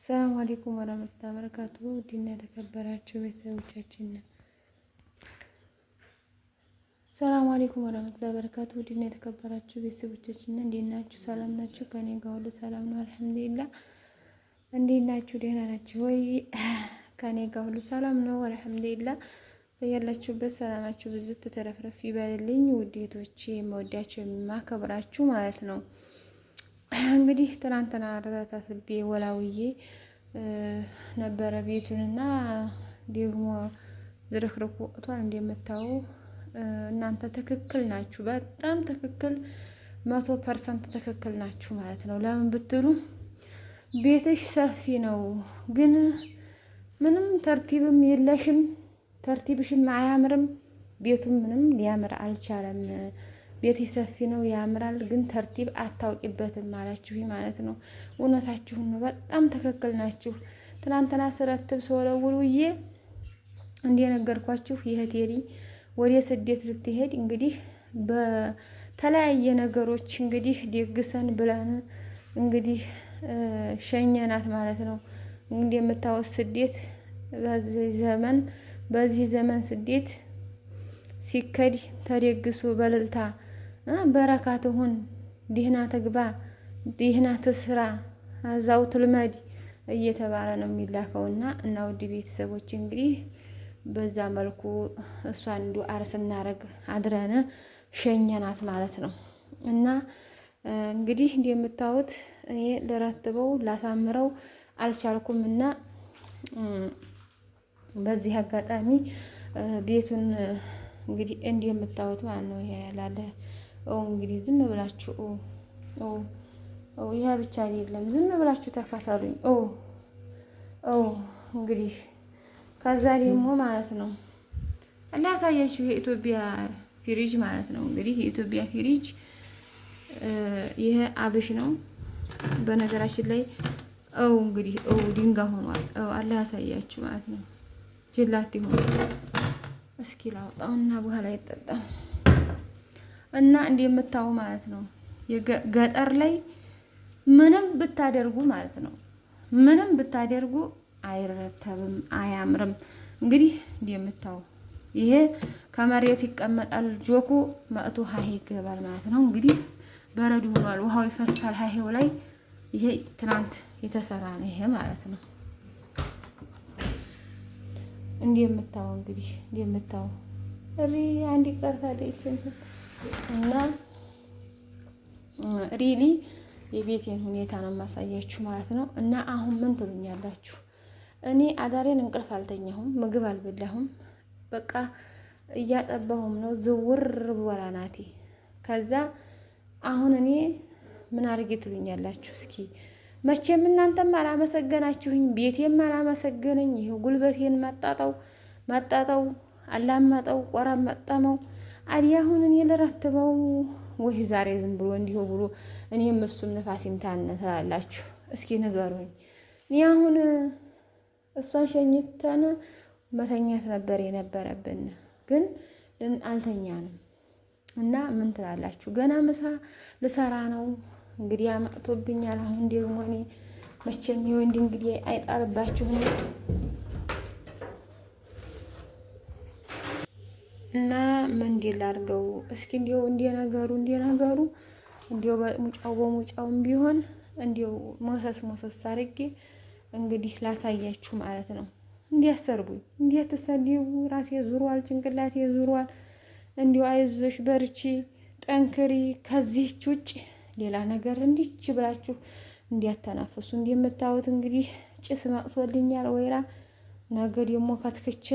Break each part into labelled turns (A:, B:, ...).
A: ሰላም አለይኩም ወራህመቱላሂ ወበረካቱሁ። ውድና የተከበራችሁ ቤተሰቦቻችን ሰላም አለይኩም ወራህመቱላሂ ወበረካቱሁ። ውድና የተከበራችሁ ቤተሰቦቻችን እንዴት ናችሁ? ሰላም ናችሁ? ከኔ ጋር ሁሉ ሰላም ነው አልሐምዱሊላህ። እንዴት ናችሁ? ደህና ናችሁ ወይ? ከኔ ጋር ሁሉ ሰላም ነው አልሐምዱሊላህ። በያላችሁበት ሰላማችሁ ብዙ ተተረፍረፍ ይበልልኝ። ውዴቶቼ የምወዳችሁ የማከብራችሁ ማለት ነው። እንግዲህ ትናንትና ረታታትቤ ወላውዬ ነበረ ቤቱንና ደግሞ ዝርክርኩ ወጥቷል። እንደምታው እናንተ ትክክል ናችሁ፣ በጣም ትክክል 100% ትክክል ናችሁ ማለት ነው። ለምን ብትሉ ቤትሽ ሰፊ ነው፣ ግን ምንም ተርቲብም የለሽም፣ ተርቲብሽም አያምርም፣ ቤቱም ምንም ሊያምር አልቻለም። ቤት ሰፊ ነው ያምራል፣ ግን ተርቲብ አታውቂበትም አላችሁ ማለት ነው። እውነታችሁን ነው፣ በጣም ትክክል ናችሁ። ትናንትና ስረትብ ሰወለውሉዬ እንደነገርኳችሁ የህቴሪ ወደ ስደት ልትሄድ እንግዲህ በተለያየ ነገሮች እንግዲህ ደግሰን ብለን እንግዲህ ሸኘናት ማለት ነው። እንግዲህ የምታወስ ስደት በዚህ ዘመን ስደት ሲከድ ተደግሱ በልልታ በረካትሁን ዲህና ትግባ ዲህና ትስራ አዛው ትልመድ እየተባለ ነው የሚላከውና እና ውድ ቤተሰቦች እንግዲህ በዛ መልኩ እሷን ዱአር ስናረግ አድረን ሸኘናት ማለት ነው። እና እንግዲህ እንደምታዩት እኔ ልረትበው ላሳምረው አልቻልኩም እና በዚህ አጋጣሚ ቤቱን እንግዲህ እንደምታዩት ማለት ነው ያላለ እንግዲህ ዝም ብላችሁ ይሄ ብቻ አይደለም፣ ዝም ብላችሁ ተከታተሉኝ። እንግዲህ ከዛ ደግሞ ማለት ነው እንዳሳያችሁ የኢትዮጵያ ፍሪጅ ማለት ነው። እንግዲህ የኢትዮጵያ ፍሪጅ ይሄ አብሽ ነው በነገራችን ላይ እንግዲህ ድንጋይ ሆኗል። አላህ ያሳያችሁ ማለት ነው። ጅላት ይሆን እስኪ ላውጣውና በኋላ ይጠጣል እና እንደምታው ማለት ነው። ገጠር ላይ ምንም ብታደርጉ ማለት ነው፣ ምንም ብታደርጉ አይረተብም፣ አያምርም። እንግዲህ እንደምታው ይሄ ከመሬት ይቀመጣል፣ ጆኩ መጥቶ ሀሄ ይገባል ማለት ነው። እንግዲህ በረዶ ሆኗል፣ ውሃው ይፈሳል ሀሄው ላይ። ይሄ ትናንት የተሰራ ነው ይሄ ማለት ነው። እንደምታው እንግዲህ እንደምታው አንድ ቀርታለች እና ሪሊ የቤቴን ሁኔታ ነው የማሳያችሁ ማለት ነው። እና አሁን ምን ትሉኛላችሁ? እኔ አዳሬን እንቅልፍ አልተኛሁም፣ ምግብ አልበላሁም፣ በቃ እያጠባሁም ነው ዝውር ብሏል ናቴ። ከዛ አሁን እኔ ምን አድርጌ ትሉኛላችሁ? እስኪ መቼም እናንተም አላመሰገናችሁኝ፣ ቤቴም አላመሰገነኝ። ይሄው ጉልበቴን ማጣጣው አላመጠው ቆራመጠመው። አዲያ አሁን እኔ ልረትበው ወይ ዛሬ ዝም ብሎ እንዲሁ ብሎ እኔም እሱም ንፋስ ይምታን ትላላችሁ? እስኪ ንገሩኝ። እኔ አሁን እሷን ሸኝተን መተኛት ነበር የነበረብን፣ ግን አልተኛንም። እና ምን ትላላችሁ? ገና ምሳ ልሰራ ነው እንግዲህ አመጥቶብኛል። አሁን ደግሞ እኔ መቼም ይወንድ እንግዲህ አይጣልባችሁም እና መንዴል አድርገው እስኪ እንዲው እንደነገሩ እንዲው በሙጫውም ቢሆን እንዲው ሞሰስ አድርጌ እንግዲህ ላሳያችሁ ማለት ነው። እንዲያሰርቡኝ እንዲያተሰዲው ራሴ ዙሯል፣ ጭንቅላቴ ዙሯል። እንዲው አይዞሽ በርቺ ጠንክሪ፣ ከዚህች ውጭ ሌላ ነገር እንዲች ብላችሁ እንዲያተናፍሱ። እንደምታዩት እንግዲህ ጭስ መጥቶልኛል ወይራ። ነገ ደግሞ ከትክቼ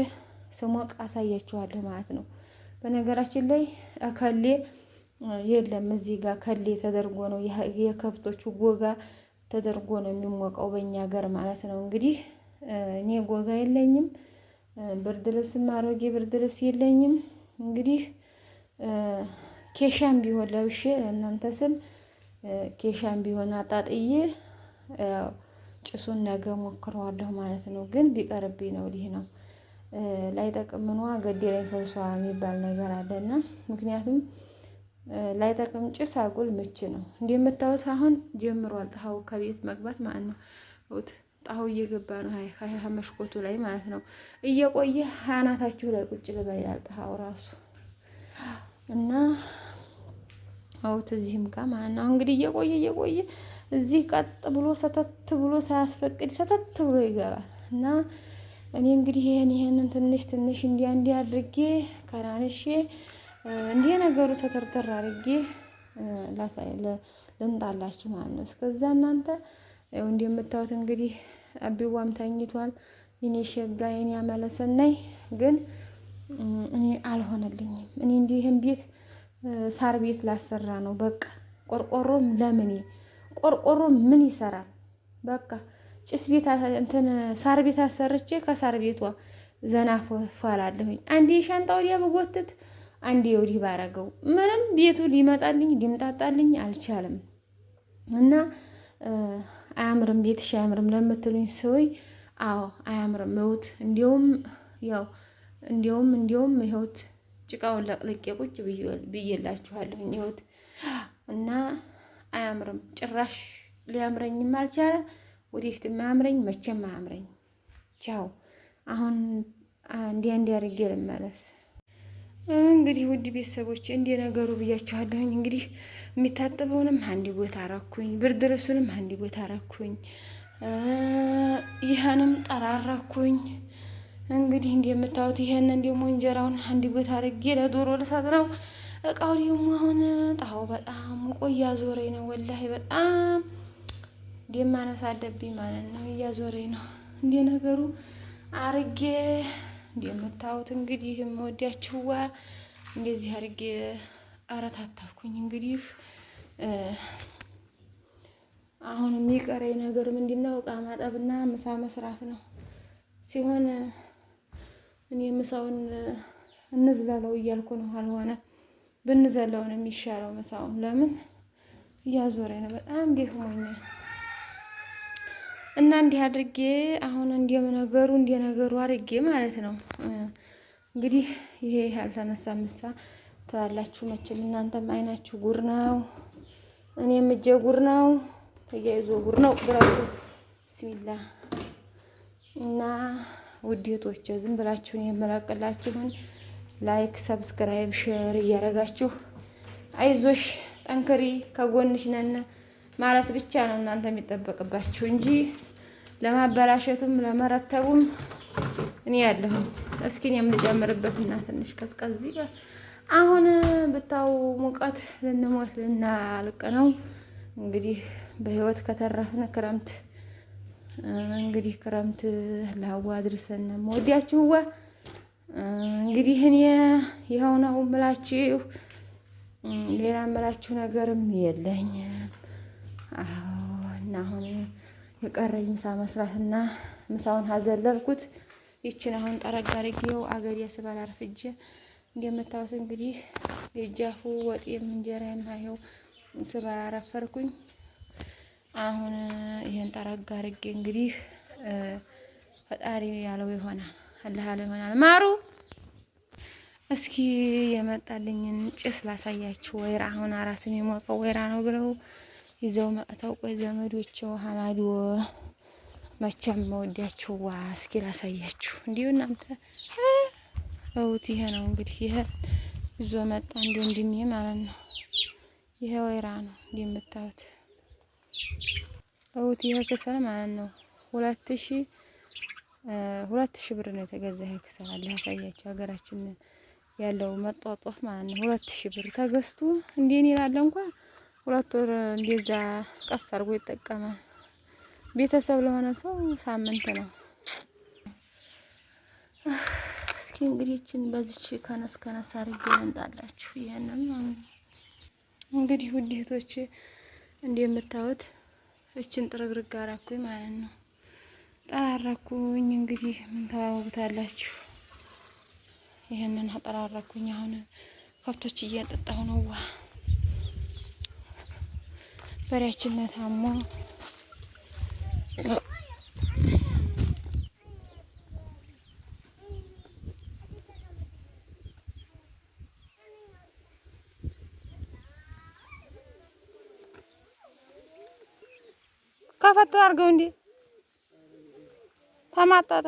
A: ስሞቅ አሳያችኋለሁ ማለት ነው። በነገራችን ላይ ከሌ የለም እዚህ ጋር ከሌ ተደርጎ ነው የከብቶቹ ጎጋ ተደርጎ ነው የሚሞቀው በእኛ ሀገር ማለት ነው። እንግዲህ እኔ ጎጋ የለኝም፣ ብርድ ልብስም አሮጌ ብርድ ልብስ የለኝም። እንግዲህ ኬሻም ቢሆን ለብሼ እናንተ ስል ኬሻም ቢሆን አጣጥዬ ጭሱን ነገ ሞክረዋለሁ ማለት ነው። ግን ቢቀርብኝ ነው ሊህ ነው ላይጠቅም ምኗ ገደለኝ ፈልሷ የሚባል ነገር አለና፣ ምክንያቱም ላይጠቅም ጭስ አጉል ምች ነው። እንደምታዩት አሁን ጀምሯል ፀሐዩ ከቤት መግባት ማለት ነው። ጣሁ እየገባ ነው። ሀይ መሽኮቱ ላይ ማለት ነው። እየቆየ አናታችሁ ላይ ቁጭ ልበል ይላል ጣሃው ራሱ እና አውት እዚህም ጋር ማለት ነው። እንግዲህ እየቆየ እዚህ ቀጥ ብሎ ሰተት ብሎ ሳያስፈቅድ ሰተት ብሎ ይገባል እና እኔ እንግዲህ ይሄንን ትንሽ እንዲያ አድርጌ ከናንሼ እንዲህ ነገሩ ሰተርተር አድርጌ ልምጣላችሁ ማለት ነው። እስከዛ እናንተ ያው እንደምታዩት እንግዲህ አቢዋም ተኝቷል። እኔ ሸጋ የኔ አመለሰናይ ግን እኔ አልሆነልኝም። እኔ እንዲህ ይሄን ቤት ሳር ቤት ላሰራ ነው በቃ። ቆርቆሮም ለምን ቆርቆሮ ምን ይሰራል? በቃ ጭስ ቤት እንትን ሳር ቤት አሰርቼ ከሳር ቤቷ ዘናፍ ፋላለሁኝ። አንዴ ሻንጣው ወዲያ በጎትት አንዴ ወዲህ ባረገው ምንም ቤቱ ሊመጣጣልኝ አልቻለም። እና አያምርም ቤትሽ አያምርም ለምትሉኝ ሰውይ አዎ አያምርም። እውት እንዲያውም ይኸውት ጭቃውን ለቅልቄ ቁጭ ብዬላችኋለሁኝ ይኸውት እና አያምርም ጭራሽ ሊያምረኝም አልቻለ። ወዲህም አያምረኝ መቼም አያምረኝ። ቻው አሁን እንዲያ አድርጌ ልመለስ። እንግዲህ ውድ ቤተሰቦች እንደ ነገሩ ብያችኋለሁኝ። እንግዲህ የሚታጠበውንም አንድ ቦታ አረኩኝ፣ ብርድ ልብሱንም አንድ ቦታ አረኩኝ፣ ይሄንም ጠራረኩኝ። እንግዲህ እንደምታዩት ይሄንን ደግሞ እንጀራውን አንድ ቦታ አድርጌ ለዶሮ ልሰጥ ነው። እቃው ደግሞ አሁን ጣው በጣም ቆይ እያዞረኝ ነው። ወላሂ በጣም እንደማነሳ አለብኝ ማለት ነው። እያዞረኝ ነው እንደ ነገሩ አርጌ እንደምታዩት እንግዲህ የምወዳችሁዋ እንደዚህ አርጌ አረታታኩኝ። እንግዲህ አሁን የሚቀረኝ ነገር ምንድነው? እቃ ማጠብና ምሳ መስራት ነው። ሲሆን እኔ ምሳውን እንዝለለው እያልኩ ነው። አልሆነ ብንዘለው ነው የሚሻለው ምሳውን። ለምን እያዞረኝ ነው በጣም ደክሞኛል። እና እንዲህ አድርጌ አሁን እንደ ነገሩ አድርጌ ማለት ነው። እንግዲህ ይሄ ያልተነሳ ምሳ ትላላችሁ መቼም እናንተም አይናችሁ ጉር ነው፣ እኔም እጄ ጉር ነው፣ ተያይዞ ጉር ነው ድረሱ። ቢስሚላ እና ውዴቶች ዝም ብላችሁን የምለቅላችሁን ላይክ፣ ሰብስክራይብ፣ ሼር እያደረጋችሁ አይዞሽ ጠንክሪ ከጎንሽ ነን ማለት ብቻ ነው እናንተ የሚጠበቅባችሁ እንጂ ለማበላሸቱም ለመረተቡም እኔ ያለሁ። እስኪ እኔም ልጨምርበትና ትንሽ ቀዝቀዝ ይበል። አሁን ብታው ሙቀት ልንሞት ልናልቅ ነው። እንግዲህ በህይወት ከተረፍን ክረምት እንግዲህ ክረምት ለሀዋ አድርሰን ወዲያችሁዋ። እንግዲህ እኔ ይኸው ነው ምላችሁ፣ ሌላ ምላችሁ ነገርም የለኝም። እና አሁን የቀረኝ ምሳ መስራትና ምሳውን አዘለልኩት። ይችን አሁን ጠረጋ አድርጌው አገሬ ስበላ አርፍጄ እንደምታዩት እንግዲህ የጃፉ ወጤም እንጀራም አይው ስበላ አረፈርኩኝ። አሁን ይሄን ጠረጋ አድርጌ እንግዲህ ፈጣሪ ያለው ይሆናል፣ አላህ ያለው ይሆናል። ማሩ እስኪ የመጣልኝን ጭስ ላሳያችሁ። ወይራ አሁን አራስም የሞቀው ወይራ ነው ብለው ይዘው መጥተው ቆይ ዘመዶቹ ሀማዱ መቼም መወዳችሁ እስኪ ላሳያችሁ። እንዲሁ እናንተ እውት ይሄ ነው እንግዲህ ይሄ ይዞ መጣ እንደ ወንድሜ ማለት ነው። ይሄ ወይራ ነው እንደምታዩት እውት ይሄ ከሰል ማለት ነው። 2000 ብር ነው የተገዛ። ይሄ ከሰል አለ ያሳያችሁ ሀገራችን ያለው መጧጧፍ ማለት ነው። 2000 ብር ተገዝቶ እንዴን ይላል እንኳን 2 ወር እንደዛ ቀስ አድርጎ ይጠቀማል። ቤተሰብ ለሆነ ሰው ሳምንት ነው። እስኪ እንግዲህ እችን በዚች ከነስ አድርጌ እንጣላችሁ። ይሄንን እንግዲህ ውድ እህቶች እንደምታዩት እችን ጥርግርግ አደረኩኝ ማለት ነው። ጠራረኩኝ እንግዲህ ምን ታውቁታላችሁ። ይሄንን አጠራረኩኝ። አሁን ከብቶች እያጠጣሁ ነው። በሬያችን ታሞ ከፈት አድርገው እንዴ ተማጠጠ።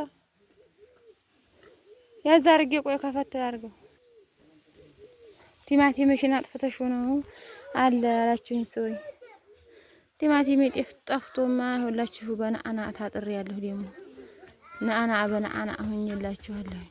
A: ያዝ አድርጌ ቆይ ከፈት አድርገው። ቲማቲምሽን አጥፍተሽ ነው አለ አላችሁኝ ሰውዬ። ቲማቲም ጤፍ ጠፍቶማ ሁላችሁ በነአና ታጥሬ ያለሁ ደግሞ ነአና በነአና አሁኝላችኋለሁ።